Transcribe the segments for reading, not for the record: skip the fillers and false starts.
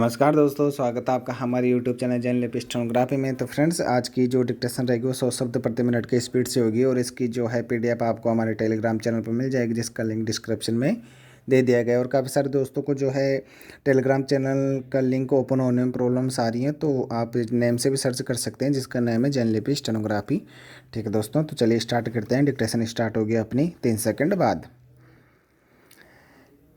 नमस्कार दोस्तों, स्वागत है आपका हमारे यूट्यूब चैनल जैन लिपि स्टेनोग्राफी में। तो फ्रेंड्स, आज की जो डिक्टेशन रहेगी वो 100 शब्द प्रति मिनट की स्पीड से होगी और इसकी जो है पीडीएफ आपको हमारे टेलीग्राम चैनल पर मिल जाएगी, जिसका लिंक डिस्क्रिप्शन में दे दिया गया है। और काफ़ी सारे दोस्तों को जो है टेलीग्राम चैनल का लिंक ओपन होने में प्रॉब्लम्स आ रही हैं, तो आप नेम से भी सर्च कर सकते हैं, जिसका नेम है जैन लिपि स्टेनोग्राफी। ठीक है दोस्तों, तो चलिए स्टार्ट करते हैं। डिक्टेशन स्टार्ट होगी अपनी 3 सेकंड बाद।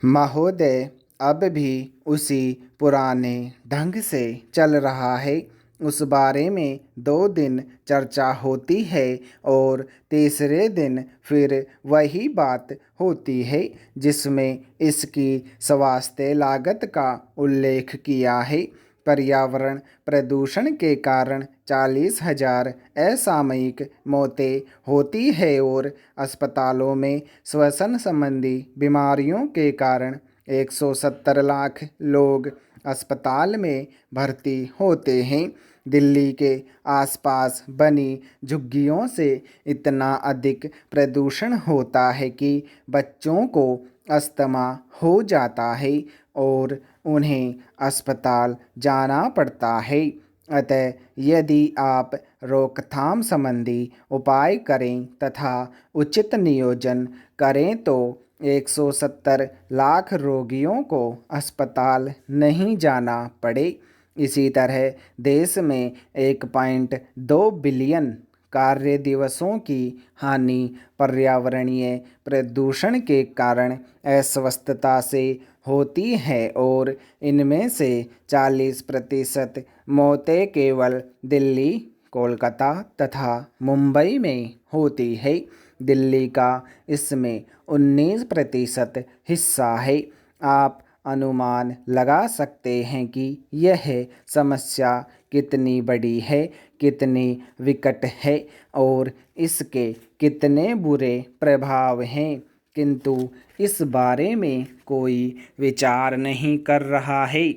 महोदय, अब भी उसी पुराने ढंग से चल रहा है। उस बारे में 2 दिन चर्चा होती है और तीसरे दिन फिर वही बात होती है, जिसमें इसकी स्वास्थ्य लागत का उल्लेख किया है। पर्यावरण प्रदूषण के कारण 40,000 असामयिक मौतें होती है और अस्पतालों में श्वसन संबंधी बीमारियों के कारण 170 लाख लोग अस्पताल में भर्ती होते हैं। दिल्ली के आसपास बनी झुग्गियों से इतना अधिक प्रदूषण होता है कि बच्चों को अस्थमा हो जाता है और उन्हें अस्पताल जाना पड़ता है। अतः यदि आप रोकथाम संबंधी उपाय करें तथा उचित नियोजन करें तो 170 लाख रोगियों को अस्पताल नहीं जाना पड़े। इसी तरह देश में 1.2 बिलियन कार्य दिवसों की हानि पर्यावरणीय प्रदूषण के कारण अस्वस्थता से होती है और इनमें से 40% मौतें केवल दिल्ली, कोलकाता तथा मुंबई में होती है। दिल्ली का इसमें 19% हिस्सा है। आप अनुमान लगा सकते हैं कि यह समस्या कितनी बड़ी है, कितनी विकट है और इसके कितने बुरे प्रभाव हैं, किंतु इस बारे में कोई विचार नहीं कर रहा है।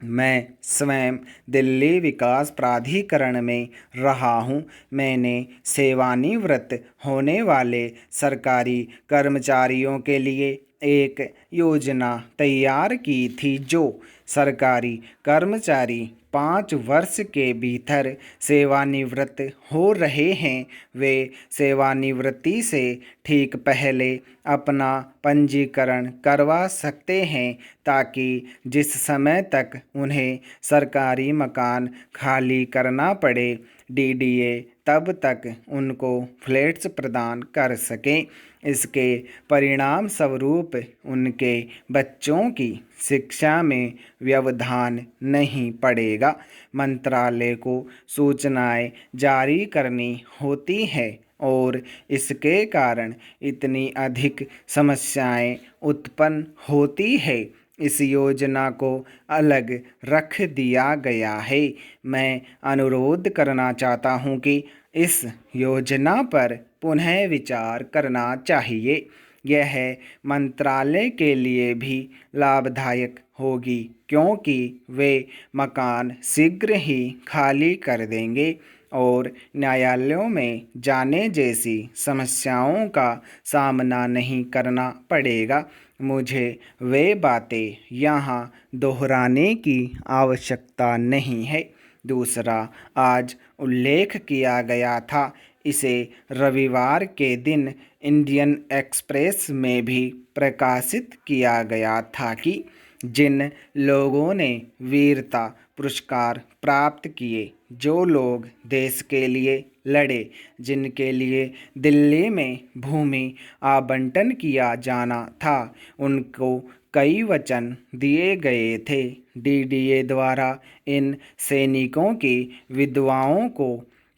मैं स्वयं दिल्ली विकास प्राधिकरण में रहा हूँ। मैंने सेवानिवृत्त होने वाले सरकारी कर्मचारियों के लिए एक योजना तैयार की थी। जो सरकारी कर्मचारी 5 वर्ष के भीतर सेवानिवृत्त हो रहे हैं, वे सेवानिवृत्ति से ठीक पहले अपना पंजीकरण करवा सकते हैं, ताकि जिस समय तक उन्हें सरकारी मकान खाली करना पड़े, डीडीए तब तक उनको फ्लैट्स प्रदान कर सकें। इसके परिणाम स्वरूप उनके बच्चों की शिक्षा में व्यवधान नहीं पड़ेगा। मंत्रालय को सूचनाएं जारी करनी होती है और इसके कारण इतनी अधिक समस्याएं उत्पन्न होती है। इस योजना को अलग रख दिया गया है। मैं अनुरोध करना चाहता हूं कि इस योजना पर पुनः विचार करना चाहिए। यह मंत्रालय के लिए भी लाभदायक होगी, क्योंकि वे मकान शीघ्र ही खाली कर देंगे और न्यायालयों में जाने जैसी समस्याओं का सामना नहीं करना पड़ेगा। मुझे वे बातें यहाँ दोहराने की आवश्यकता नहीं है। दूसरा, आज उल्लेख किया गया था, इसे रविवार के दिन इंडियन एक्सप्रेस में भी प्रकाशित किया गया था कि जिन लोगों ने वीरता पुरस्कार प्राप्त किए, जो लोग देश के लिए लड़े, जिनके लिए दिल्ली में भूमि आवंटन किया जाना था, उनको कई वचन दिए गए थे। डीडीए द्वारा इन सैनिकों की विधवाओं को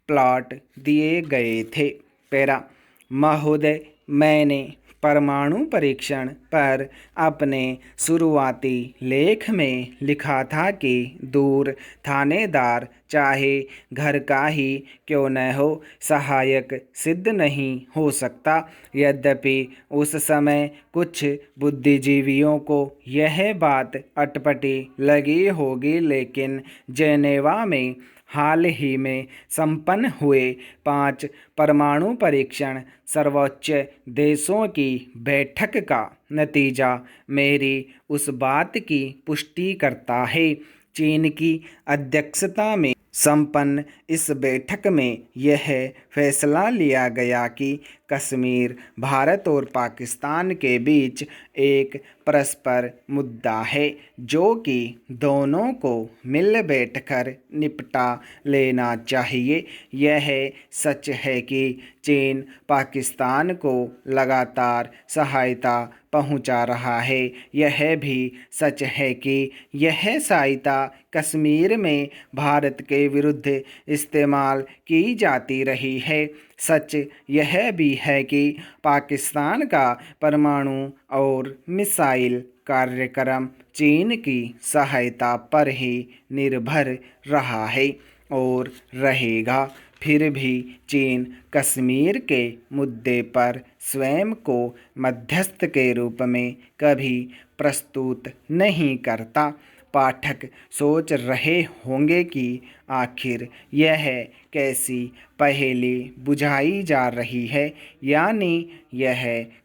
प्लॉट दिए गए थे। पैरा महोदय, मैंने परमाणु परीक्षण पर अपने शुरुआती लेख में लिखा था कि दूर थानेदार चाहे घर का ही क्यों न हो, सहायक सिद्ध नहीं हो सकता। यद्यपि उस समय कुछ बुद्धिजीवियों को यह बात अटपटी लगी होगी, लेकिन जेनेवा में हाल ही में संपन्न हुए 5 परमाणु परीक्षण सर्वोच्च देशों की बैठक का नतीजा मेरी उस बात की पुष्टि करता है। चीन की अध्यक्षता में संपन्न इस बैठक में यह फैसला लिया गया कि कश्मीर भारत और पाकिस्तान के बीच एक परस्पर मुद्दा है जो कि दोनों को मिल बैठकर निपटा लेना चाहिए। यह सच है कि चीन पाकिस्तान को लगातार सहायता पहुंचा रहा है। यह भी सच है कि यह सहायता कश्मीर में भारत के विरुद्ध इस्तेमाल की जाती रही है। सच यह भी है कि पाकिस्तान का परमाणु और मिसाइल कार्यक्रम चीन की सहायता पर ही निर्भर रहा है और रहेगा। फिर भी चीन कश्मीर के मुद्दे पर स्वयं को मध्यस्थ के रूप में कभी प्रस्तुत नहीं करता। पाठक सोच रहे होंगे कि आखिर यह कैसी पहेली बुझाई जा रही है, यानी यह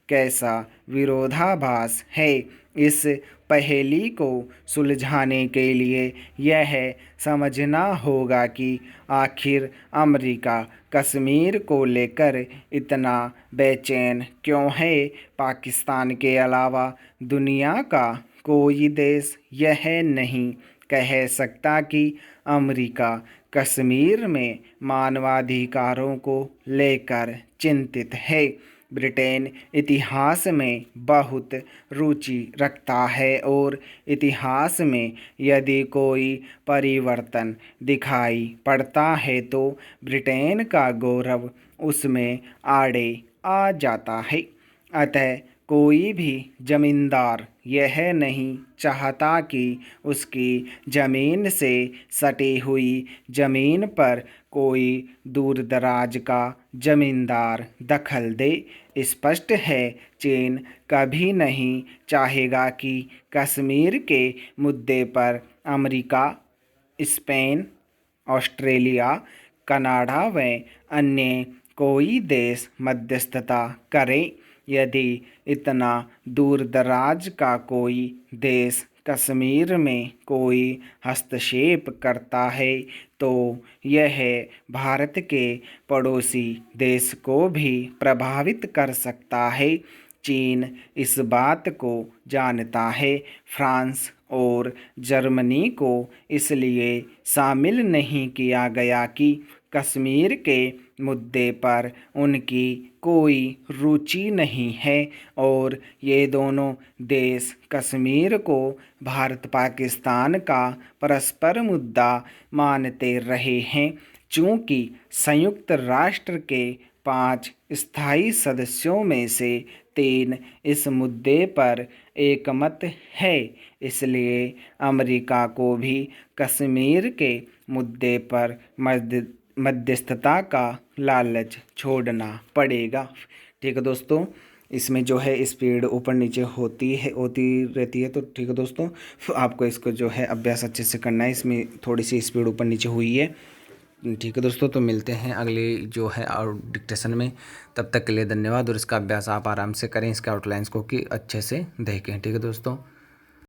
कैसा विरोधाभास है। इस पहेली को सुलझाने के लिए यह समझना होगा कि आखिर अमेरिका कश्मीर को लेकर इतना बेचैन क्यों है। पाकिस्तान के अलावा दुनिया का कोई देश यह नहीं कह सकता कि अमेरिका कश्मीर में मानवाधिकारों को लेकर चिंतित है। ब्रिटेन इतिहास में बहुत रुचि रखता है और इतिहास में यदि कोई परिवर्तन दिखाई पड़ता है तो ब्रिटेन का गौरव उसमें आड़े आ जाता है। अतः कोई भी जमींदार यह नहीं चाहता कि उसकी ज़मीन से सटी हुई ज़मीन पर कोई दूरदराज का जमींदार दखल दे। स्पष्ट है, चीन कभी नहीं चाहेगा कि कश्मीर के मुद्दे पर अमेरिका, स्पेन, ऑस्ट्रेलिया, कनाडा व अन्य कोई देश मध्यस्थता करे। यदि इतना दूरदराज का कोई देश कश्मीर में कोई हस्तक्षेप करता है तो यह भारत के पड़ोसी देश को भी प्रभावित कर सकता है। चीन इस बात को जानता है। फ्रांस और जर्मनी को इसलिए शामिल नहीं किया गया कि कश्मीर के मुद्दे पर उनकी कोई रुचि नहीं है और ये दोनों देश कश्मीर को भारत पाकिस्तान का परस्पर मुद्दा मानते रहे हैं। चूँकि संयुक्त राष्ट्र के 5 स्थायी सदस्यों में से 3 इस मुद्दे पर एकमत है, इसलिए अमेरिका को भी कश्मीर के मुद्दे पर मध्यस्थता का लालच छोड़ना पड़ेगा। ठीक है दोस्तों, इसमें जो है स्पीड ऊपर नीचे होती रहती है। तो ठीक है दोस्तों, आपको इसको जो है अभ्यास अच्छे से करना है। इसमें थोड़ी सी स्पीड ऊपर नीचे हुई है। ठीक है दोस्तों, तो मिलते हैं अगले जो है और डिक्टेशन में। तब तक के लिए धन्यवाद। और इसका अभ्यास आप आराम से करें, इसके आउटलाइंस को कि अच्छे से देखें। ठीक है दोस्तों।